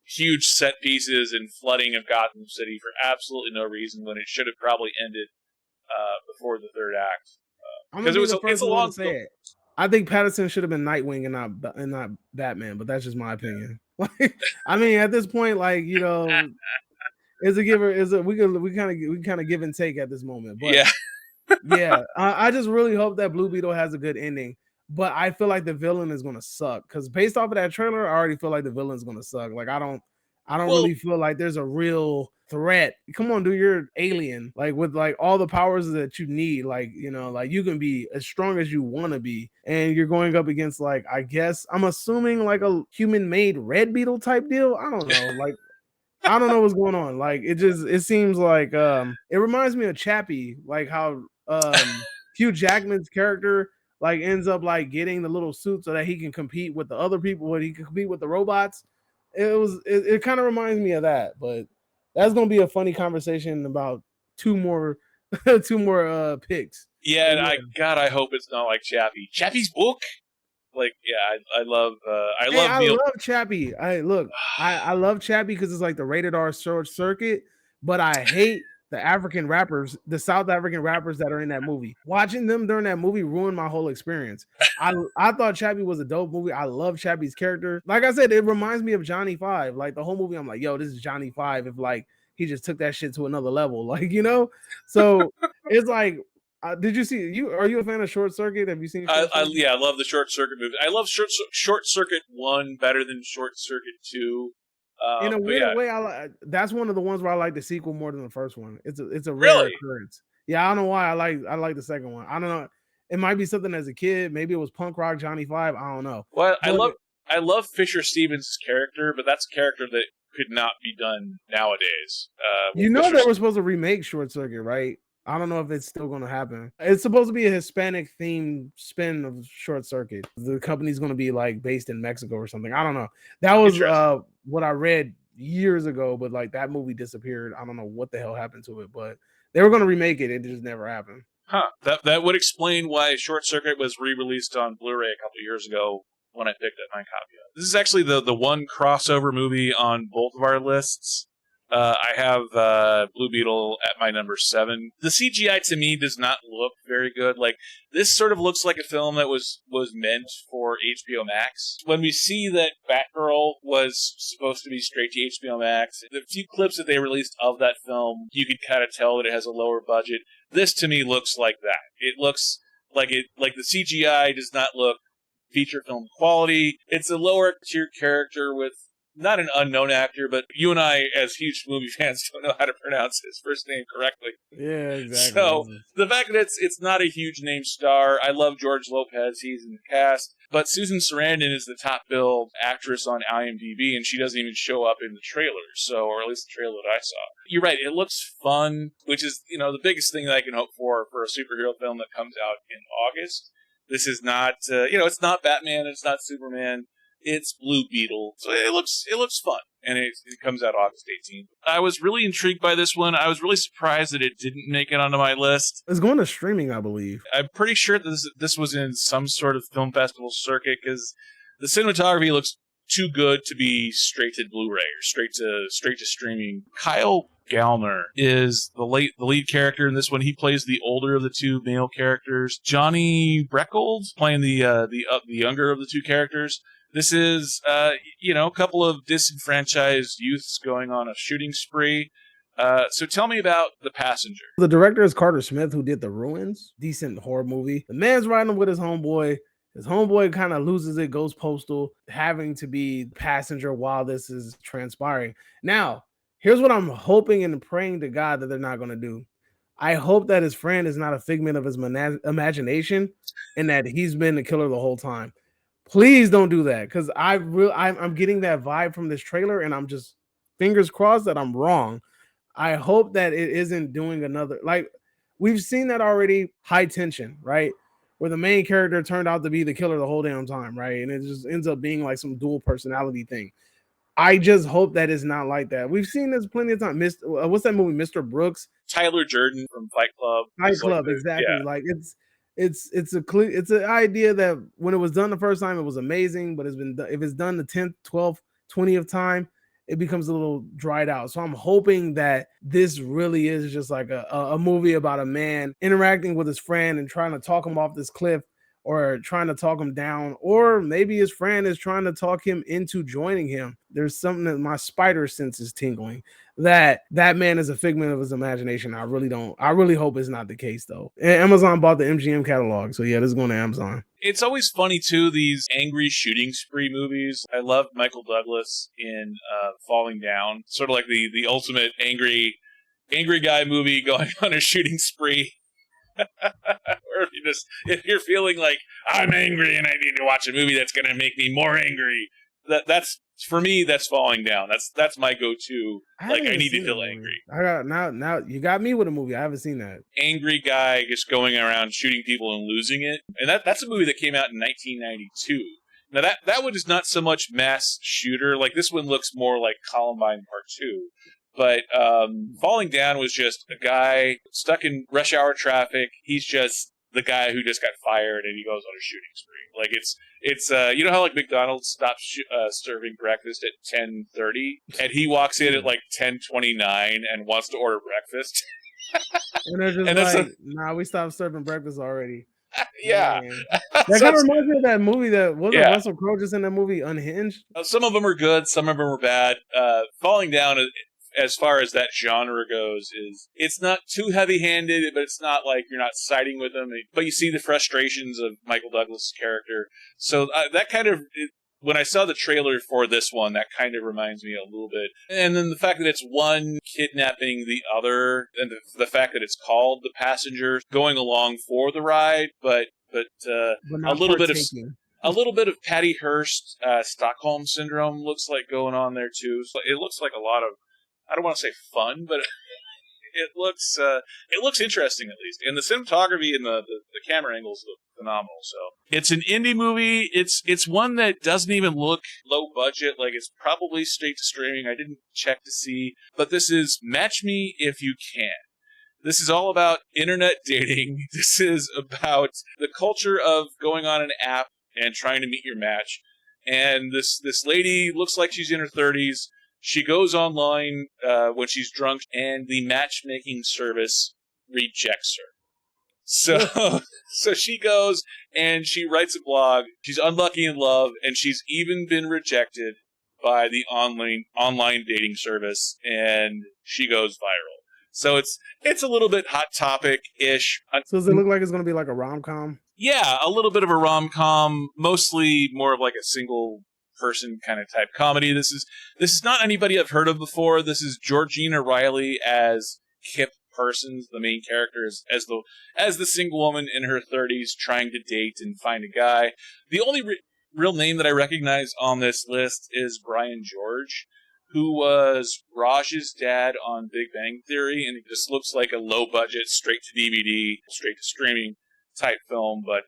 huge set pieces and flooding of Gotham City for absolutely no reason, when it should have probably ended before the third act. Because it's a long say it. I think Pattinson should have been Nightwing and not Batman, but that's just my opinion. I mean, at this point, like, we kind of give and take at this moment. But yeah, I just really hope that Blue Beetle has a good ending. But I feel like the villain is gonna suck, because based off of that trailer, I already feel like the villain's gonna suck. Like I don't really feel like there's a real threat. Come on, dude, you're alien, like with like all the powers that you need, like like you can be as strong as you want to be, and you're going up against, like, I guess I'm assuming like a human-made Red Beetle type deal. I don't know, like I don't know what's going on. Like it seems like it reminds me of Chappie, like how Hugh Jackman's character like ends up like getting the little suit so that he can compete with the other people, when he can compete with the robots. It kind of reminds me of that, but that's gonna be a funny conversation about two more picks. Yeah, and I hope it's not like Chappie's book. Like, yeah, I love Chappie. I love Chappie because it's like the rated R short circuit, but I hate the African rappers, the South African rappers that are in that movie. Watching them during that movie ruined my whole experience. I thought Chappie was a dope movie. I love Chappie's character. Like I said, it reminds me of Johnny Five. Like the whole movie, I'm like, yo, this is Johnny Five. If like he just took that shit to another level, like So it's like, did you see? Are you a fan of Short Circuit? Have you seen? I love the Short Circuit movie. I love Short Circuit 1 better than Short Circuit 2. In a weird way, that's one of the ones where I like the sequel more than the first one. It's a rare occurrence. Yeah, I don't know why I like the second one. I don't know. It might be something as a kid. Maybe it was punk rock Johnny Five. I don't know. Well, I love Fisher Stevens' character, but that's a character that could not be done nowadays. They were supposed to remake Short Circuit, right? I don't know if it's still going to happen. It's supposed to be a Hispanic themed spin of Short Circuit. The company's going to be like based in Mexico or something. I don't know. That was what I read years ago, but like that movie disappeared. I don't know what the hell happened to it, but they were going to remake it. It just never happened. Huh. That would explain why Short Circuit was re-released on Blu-ray a couple years ago, when I picked up my copy of it. This is actually the one crossover movie on both of our lists. I have Blue Beetle at my number 7. The CGI to me does not look very good. Like, this sort of looks like a film that was meant for HBO Max. When we see that Batgirl was supposed to be straight to HBO Max, the few clips that they released of that film, you could kind of tell that it has a lower budget. This to me looks like that. It looks like the CGI does not look feature film quality. It's a lower tier character with not an unknown actor, but you and I, as huge movie fans, don't know how to pronounce his first name correctly. Yeah, exactly. So the fact that it's not a huge name star, I love George Lopez, he's in the cast, but Susan Sarandon is the top billed actress on IMDb, and she doesn't even show up in the trailer, or at least the trailer that I saw. You're right, it looks fun, which is, the biggest thing that I can hope for a superhero film that comes out in August. This is not, it's not Batman, it's not Superman. It's Blue Beetle. So it looks fun. And it comes out August 18th. I was really intrigued by this one. I was really surprised that it didn't make it onto my list. It's going to streaming, I believe. I'm pretty sure that this was in some sort of film festival circuit because the cinematography looks too good to be straight to Blu-ray or straight to streaming. Kyle Gallner is the lead character in this one. He plays the older of the two male characters. Johnny Breckold playing the younger of the two characters. This is, a couple of disenfranchised youths going on a shooting spree. So tell me about The Passenger. The director is Carter Smith, who did The Ruins. Decent horror movie. The man's riding with his homeboy. His homeboy kind of loses it, goes postal, having to be the passenger while this is transpiring. Now, here's what I'm hoping and praying to God that they're not going to do. I hope that his friend is not a figment of his imagination and that he's been the killer the whole time. Please don't do that, because I'm getting that vibe from this trailer, and I'm just fingers crossed that I'm wrong. I hope that it isn't doing another, like, we've seen that already, High Tension, right? Where the main character turned out to be the killer the whole damn time, right? And it just ends up being like some dual personality thing. I just hope that it's not like that. We've seen this plenty of time. What's that movie, Mr. Brooks? Tyler Durden from Fight Club. Fight Club, exactly. Yeah. Like it's an idea that when it was done the first time, it was amazing, but if it's done the 10th, 12th, 20th time, it becomes a little dried out. So I'm hoping that this really is just like a movie about a man interacting with his friend and trying to talk him off this cliff, or trying to talk him down, or maybe his friend is trying to talk him into joining him. There's something that my spider sense is tingling, that man is a figment of his imagination. I really hope it's not the case, though. And Amazon bought the MGM catalog, so yeah, this is going to Amazon. It's always funny, too, these angry shooting spree movies. I love Michael Douglas in Falling Down, sort of like the ultimate angry guy movie going on a shooting spree. Or if you're feeling like I'm angry and I need to watch a movie that's going to make me more angry, that's for me, that's Falling Down. That's my go-to. Like, I need to feel angry. Now you got me with a movie. I haven't seen that. Angry guy just going around shooting people and losing it. And that's a movie that came out in 1992. Now that one is not so much mass shooter. Like, this one looks more like Columbine Part 2. But Falling Down was just a guy stuck in rush hour traffic. He's just the guy who just got fired, and he goes on a shooting spree. Like, it's how like McDonald's stops serving breakfast at 10:30, and he walks in at like 10:29 and wants to order breakfast. And they're just nah, we stopped serving breakfast already. Yeah. That kind of reminds me of that movie that wasn't Russell Crowe just in that movie Unhinged. Some of them are good, some of them are bad. Falling Down, as far as that genre goes, it's not too heavy-handed, but it's not like you're not siding with him. But you see the frustrations of Michael Douglas' character. So that kind of, when I saw the trailer for this one, that kind of reminds me a little bit. And then the fact that it's one kidnapping the other, and the fact that it's called The Passenger, going along for the ride, but a little bit of Patty Hearst, Stockholm Syndrome looks like going on there too. So it looks like a lot of, I don't want to say fun, but it looks interesting at least. And the cinematography and the camera angles look phenomenal. So it's an indie movie. It's one that doesn't even look low budget. Like, it's probably straight to streaming. I didn't check to see, but this is Match Me If You Can. This is all about internet dating. This is about the culture of going on an app and trying to meet your match. And this lady looks like she's in her 30s. She goes online when she's drunk, and the matchmaking service rejects her. So so she goes and she writes a blog. She's unlucky in love, and she's even been rejected by the online dating service, and she goes viral. So it's a little bit Hot Topic-ish. So does it look like it's going to be like a rom-com? Yeah, a little bit of a rom-com, mostly more of like a single person kind of type comedy. This is not anybody I've heard of before. This is Georgina Riley as Kip Parsons, the main character, as the single woman in her 30s trying to date and find a guy. The only real name that I recognize on this list is Brian George, who was Raj's dad on Big Bang Theory, and it just looks like a low-budget, straight-to-DVD, straight-to-streaming type film. But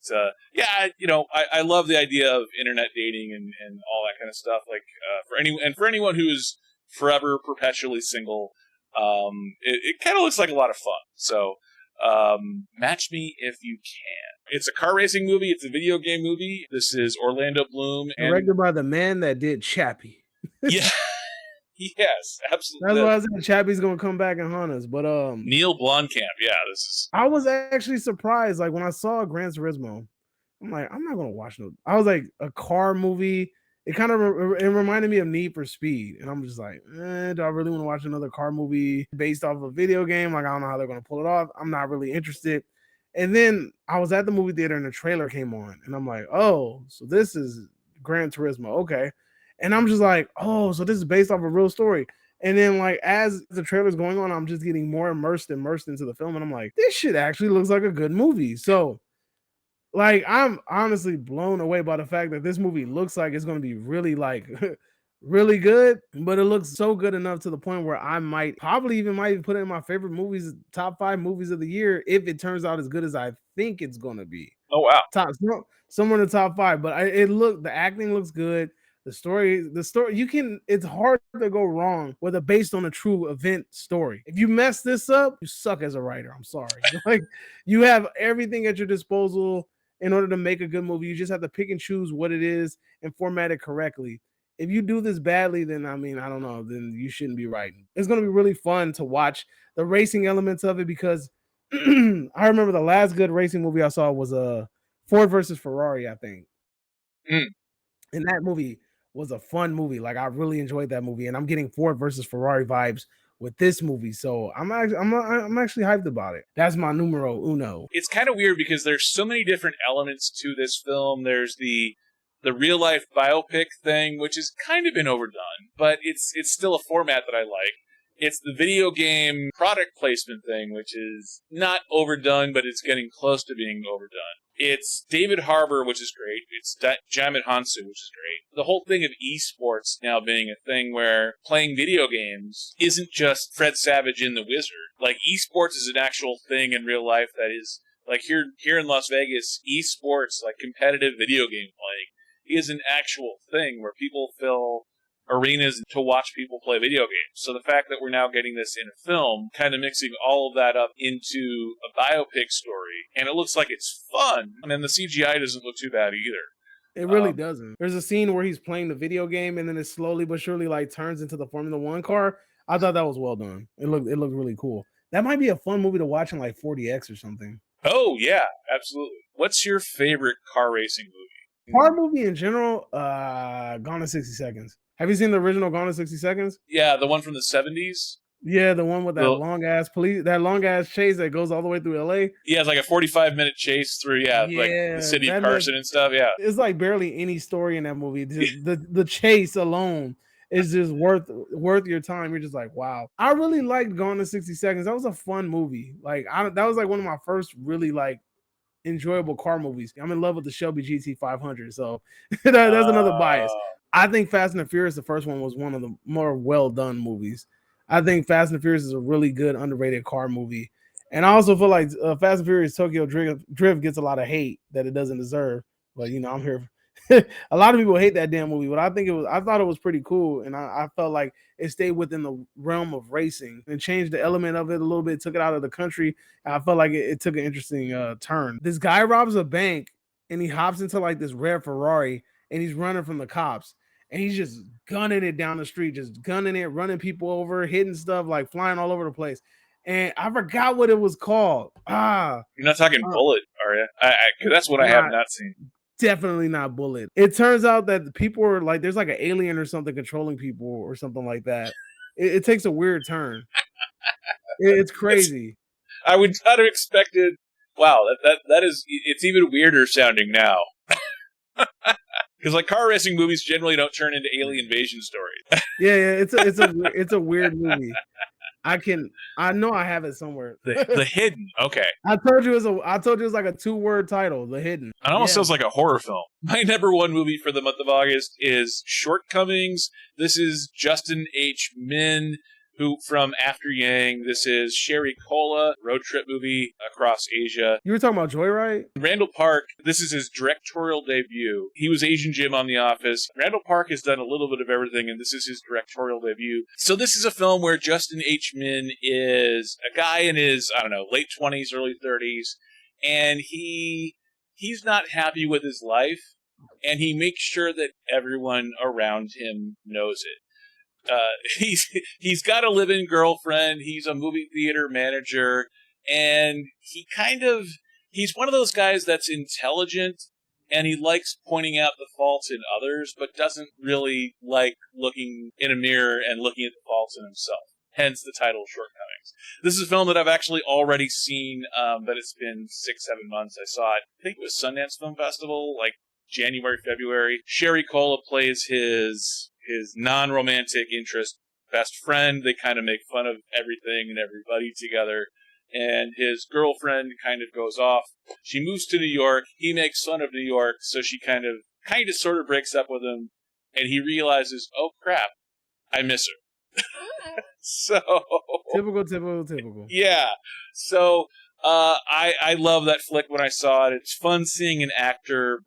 yeah, I love the idea of internet dating and all that kind of stuff. Like for anyone who's forever, perpetually single, it kind of looks like a lot of fun. So match me if you can. It's a car racing movie. It's a video game movie. This is Orlando Bloom. Directed by the man that did Chappie. Yeah. Yes, absolutely. That's why I said Chappie's gonna come back and haunt us. But Neil Blomkamp, yeah, this is. I was actually surprised. Like when I saw Gran Turismo, I'm like, I'm not gonna watch no. I was like, a car movie. It kind of it reminded me of Need for Speed, and I'm just like, do I really want to watch another car movie based off of a video game? Like I don't know how they're gonna pull it off. I'm not really interested. And then I was at the movie theater and the trailer came on, and I'm like, oh, so this is Gran Turismo, okay. And I'm just like, oh, so this is based off a real story. And then, like, as the trailer's going on, I'm just getting more immersed into the film. And I'm like, this shit actually looks like a good movie. So, like, I'm honestly blown away by the fact that this movie looks like it's going to be really, like, really good. But it looks so good enough to the point where I might even put it in my favorite movies, top 5 movies of the year, if it turns out as good as I think it's going to be. Oh, wow. Somewhere in the top 5. But the acting looks good. The story, it's hard to go wrong with a based on a true event story. If you mess this up, you suck as a writer. I'm sorry. Like, you have everything at your disposal in order to make a good movie. You just have to pick and choose what it is and format it correctly. If you do this badly, then I don't know, then you shouldn't be writing. It's going to be really fun to watch the racing elements of it, because I remember the last good racing movie I saw was Ford versus Ferrari, I think. And that movie was a fun movie. Like, I really enjoyed that movie, and I'm getting Ford versus Ferrari vibes with this movie. So I'm actually hyped about it. That's my numero uno. It's kind of weird because there's so many different elements to this film. There's the real life biopic thing, which has kind of been overdone, but it's still a format that I like. It's the video game product placement thing, which is not overdone, but it's getting close to being overdone. It's David Harbour, which is great. It's Jamiroquai Hansu, which is great. The whole thing of esports now being a thing where playing video games isn't just Fred Savage in The Wizard. Like, esports is an actual thing in real life that is, like, here in Las Vegas, esports, like competitive video game playing, is an actual thing where people fill arenas to watch people play video games. So the fact that we're now getting this in a film, kind of mixing all of that up into a biopic story, and it looks like it's fun, and then the CGI doesn't look too bad either. It really doesn't. There's a scene where he's playing the video game, and then it slowly but surely like turns into the Formula One car. I thought that was well done. It looked really cool. That might be a fun movie to watch in like 40X or something. Oh yeah, absolutely. What's your favorite car racing movie? Car movie in general, Gone in 60 Seconds. Have you seen the original Gone in 60 Seconds? Yeah, the one from the 70s? Yeah, the one with that long ass chase that goes all the way through LA. Yeah, it's like a 45-minute chase through like the city of Carson and stuff. Yeah. It's like barely any story in that movie. The chase alone is just worth your time. You're just like, wow. I really liked Gone in 60 Seconds. That was a fun movie. Like, that was like one of my first really like enjoyable car movies. I'm in love with the Shelby GT 500, so that's another bias. I think Fast and the Furious, the first one, was one of the more well-done movies. I think Fast and the Furious is a really good, underrated car movie. And I also feel like Fast and Furious Tokyo Drift gets a lot of hate that it doesn't deserve. But, I'm here. A lot of people hate that damn movie, but I thought it was pretty cool. And I felt like it stayed within the realm of racing and changed the element of it a little bit, took it out of the country. I felt like it took an interesting turn. This guy robs a bank and he hops into like this red Ferrari and he's running from the cops and he's just gunning it down the street, just gunning it, running people over, hitting stuff, like flying all over the place. And I forgot what it was called. You're not talking Bullet, are you? Cause that's what I have not seen. Definitely not Bullet. It turns out that the people are like, there's like an alien or something controlling people or something like that. It takes a weird turn. It's crazy. I would not have expected. Wow, that is. It's even weirder sounding now. Because like car racing movies generally don't turn into alien invasion stories. Yeah, it's a weird movie. I know I have it somewhere. The Hidden. Okay. I told you it was like a 2-word title, The Hidden. It almost sounds like a horror film. My number one movie for the month of August is Shortcomings. This is Justin H. Min, who from After Yang. This is Sherry Cola, road trip movie across Asia. You were talking about Joyride? Randall Park, this is his directorial debut. He was Asian Jim on The Office. Randall Park has done a little bit of everything, and this is his directorial debut. So this is a film where Justin H. Min is a guy in his, I don't know, late 20s, early 30s, and he's not happy with his life, and he makes sure that everyone around him knows it. He's got a live-in girlfriend. He's a movie theater manager, and he's one of those guys that's intelligent, and he likes pointing out the faults in others, but doesn't really like looking in a mirror and looking at the faults in himself. Hence the title Shortcomings. This is a film that I've actually already seen, but it's been 6-7 months. I saw it, I think it was Sundance Film Festival, like January, February. Sherry Cola plays his non-romantic interest best friend. They kind of make fun of everything and everybody together. And his girlfriend kind of goes off. She moves to New York. He makes fun of New York, so she kind of sort of breaks up with him. And he realizes, oh crap, I miss her. So typical. Yeah. So I love that flick when I saw it. It's fun seeing an actor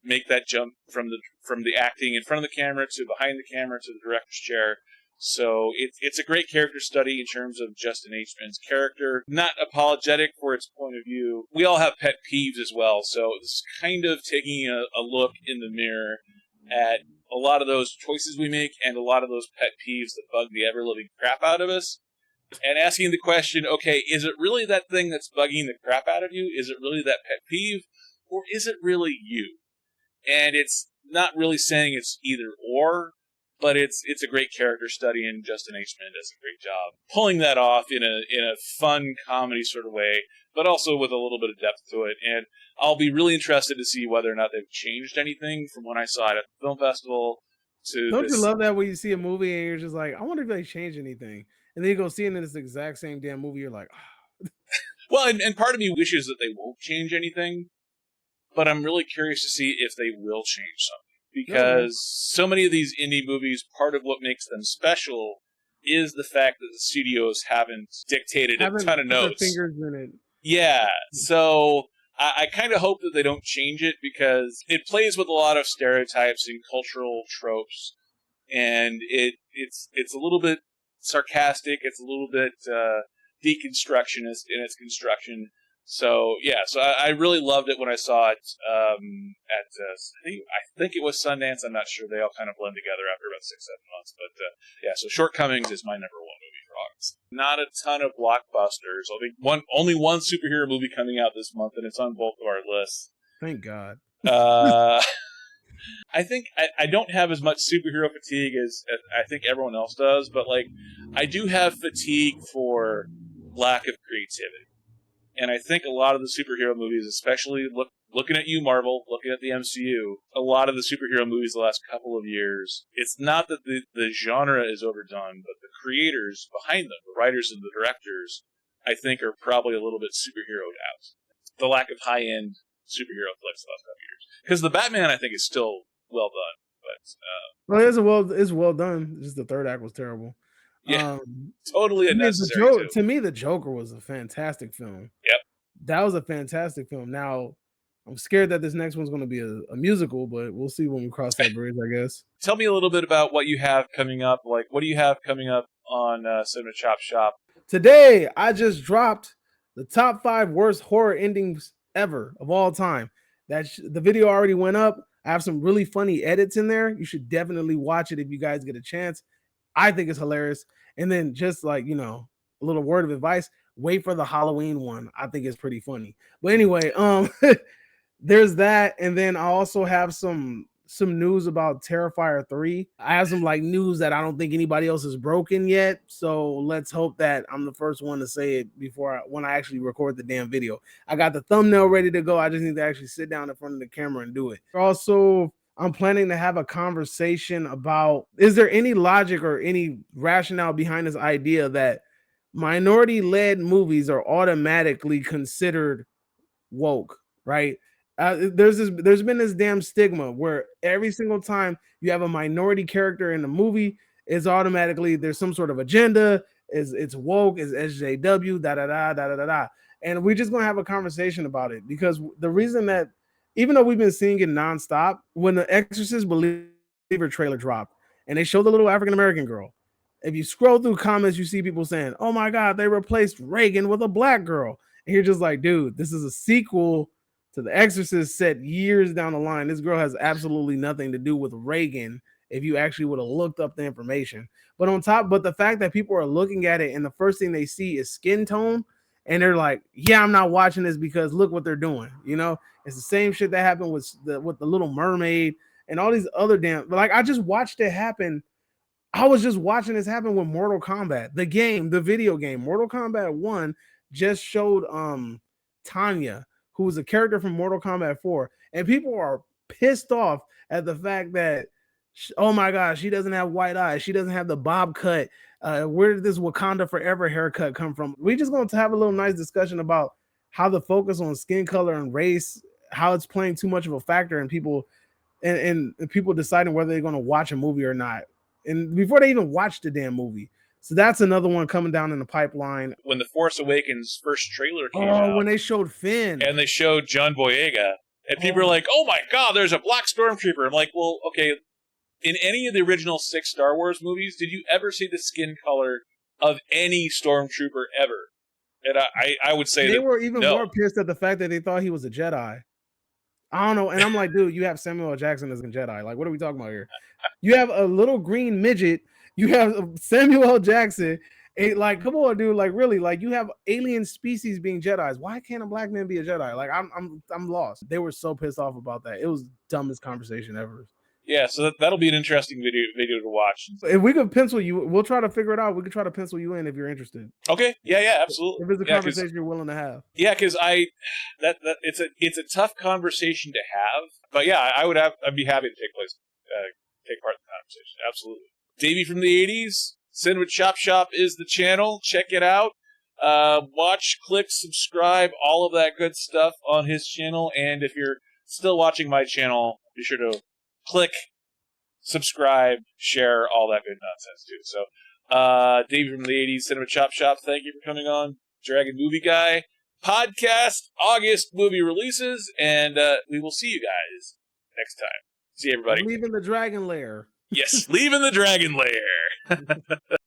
make that jump from the acting in front of the camera to behind the camera to the director's chair. So it's a great character study in terms of Justin H. Min's character. Not apologetic for its point of view. We all have pet peeves as well, so it's kind of taking a look in the mirror at a lot of those choices we make and a lot of those pet peeves that bug the ever-living crap out of us. And asking the question, okay, is it really that thing that's bugging the crap out of you? Is it really that pet peeve? Or is it really you? And it's not really saying it's either or, but it's a great character study, and Justin H. Min does a great job pulling that off in a fun comedy sort of way, but also with a little bit of depth to it. And I'll be really interested to see whether or not they've changed anything from when I saw it at the film festival to Don't you love that when you see a movie and you're just like, I wonder if they changed anything? And then you go see it and it's the exact same damn movie. You're like, oh. Well, and part of me wishes that they won't change anything, but I'm really curious to see if they will change something. Because so many of these indie movies, part of what makes them special is the fact that the studios haven't dictated a ton of notes. Fingers in it. Yeah, so I kind of hope that they don't change it, because it plays with a lot of stereotypes and cultural tropes, and it's a little bit sarcastic. It's a little bit deconstructionist in its construction. So yeah, so I really loved it when I saw it I think it was Sundance. I'm not sure. They all kind of blend together after about 6-7 months. But yeah, so Shortcomings is my number one movie for August. Not a ton of blockbusters. I think only one superhero movie coming out this month, and it's on both of our lists. Thank God. I think I don't have as much superhero fatigue as I think everyone else does, but like I do have fatigue for lack of creativity. And I think a lot of the superhero movies, especially looking at you, Marvel, looking at the MCU, a lot of the superhero movies the last couple of years, it's not that the genre is overdone, but the creators behind them, the writers and the directors, I think are probably a little bit superheroed out. The lack of high-end superhero flicks the last couple of years. Because the Batman, I think, is still well done. But it's well done. Just the third act was terrible. Yeah, totally unnecessary. To me, The Joker was a fantastic film. Yep. That was a fantastic film. Now, I'm scared that this next one's going to be a musical, but we'll see when we cross that bridge, I guess. Tell me a little bit about what you have coming up. Like, what do you have coming up on Cinema Chop Shop? Today, I just dropped the top 5 worst horror endings ever of all time. The video already went up. I have some really funny edits in there. You should definitely watch it if you guys get a chance. I think it's hilarious. And then just like, you know, a little word of advice, wait for the Halloween one. I think it's pretty funny. But anyway, there's that. And then I also have some news about Terrifier 3. I have some like news that I don't think anybody else has broken yet. So let's hope that I'm the first one to say it when I actually record the damn video. I got the thumbnail ready to go. I just need to actually sit down in front of the camera and do it. Also, I'm planning to have a conversation about, is there any logic or any rationale behind this idea that minority-led movies are automatically considered woke, right? There's been this damn stigma where every single time you have a minority character in the movie, is automatically there's some sort of agenda, it's woke, is SJW, da da da da da da. And we're just gonna have a conversation about it, because the reason that, even though we've been seeing it nonstop, when the Exorcist Believer trailer dropped and they showed the little African American girl, if you scroll through comments, you see people saying, "Oh my God, they replaced Reagan with a black girl." And you're just like, dude, this is a sequel to The Exorcist set years down the line. This girl has absolutely nothing to do with Reagan if you actually would have looked up the information. But the fact that people are looking at it and the first thing they see is skin tone, and they're like, yeah, I'm not watching this because look what they're doing. You know, it's the same shit that happened with the Little Mermaid and all these other like, I just watched it happen. I was just watching this happen with Mortal Kombat, the video game. Mortal Kombat 1 just showed Tanya, who was a character from Mortal Kombat 4, and people are pissed off at the fact that, oh my gosh, she doesn't have white eyes, she doesn't have the bob cut. Where did this Wakanda Forever haircut come from? We're just going to have a little nice discussion about how the focus on skin color and race, how it's playing too much of a factor in people, and people deciding whether they're going to watch a movie or not, and before they even watch the damn movie. So that's another one coming down in the pipeline. When The Force Awakens first trailer came out, when they showed Finn and they showed John Boyega, and people were like, "Oh my God, there's a black stormtrooper." I'm like, well, okay. In any of the original 6 Star Wars movies, did you ever see the skin color of any stormtrooper ever? And I would say they were even more pissed at the fact that they thought he was a Jedi. I don't know. And I'm like, dude, you have Samuel L. Jackson as a Jedi. Like, what are we talking about here? You have a little green midget. You have Samuel L. Jackson. Like, come on, dude. Like, really? Like, you have alien species being Jedis. Why can't a black man be a Jedi? Like, I'm lost. They were so pissed off about that. It was the dumbest conversation ever. Yeah, so that'll be an interesting video to watch. If we could pencil you, we'll try to figure it out. We could try to pencil you in if you're interested. Okay, yeah, absolutely. If it's a conversation you're willing to have. Yeah, because it's a tough conversation to have. But yeah, I'd be happy to take part in the conversation. Absolutely. Davey from the 80s, Cinema Chop Shop is the channel. Check it out. Watch, click, subscribe, all of that good stuff on his channel. And if you're still watching my channel, be sure to click, subscribe, share, all that good nonsense too. So, Davey from the 80s, Cinema Chop Shop, thank you for coming on Dragon Movie Guy podcast, August movie releases, and we will see you guys next time. See everybody. Leaving the Dragon Lair. Yes, leaving the Dragon Lair.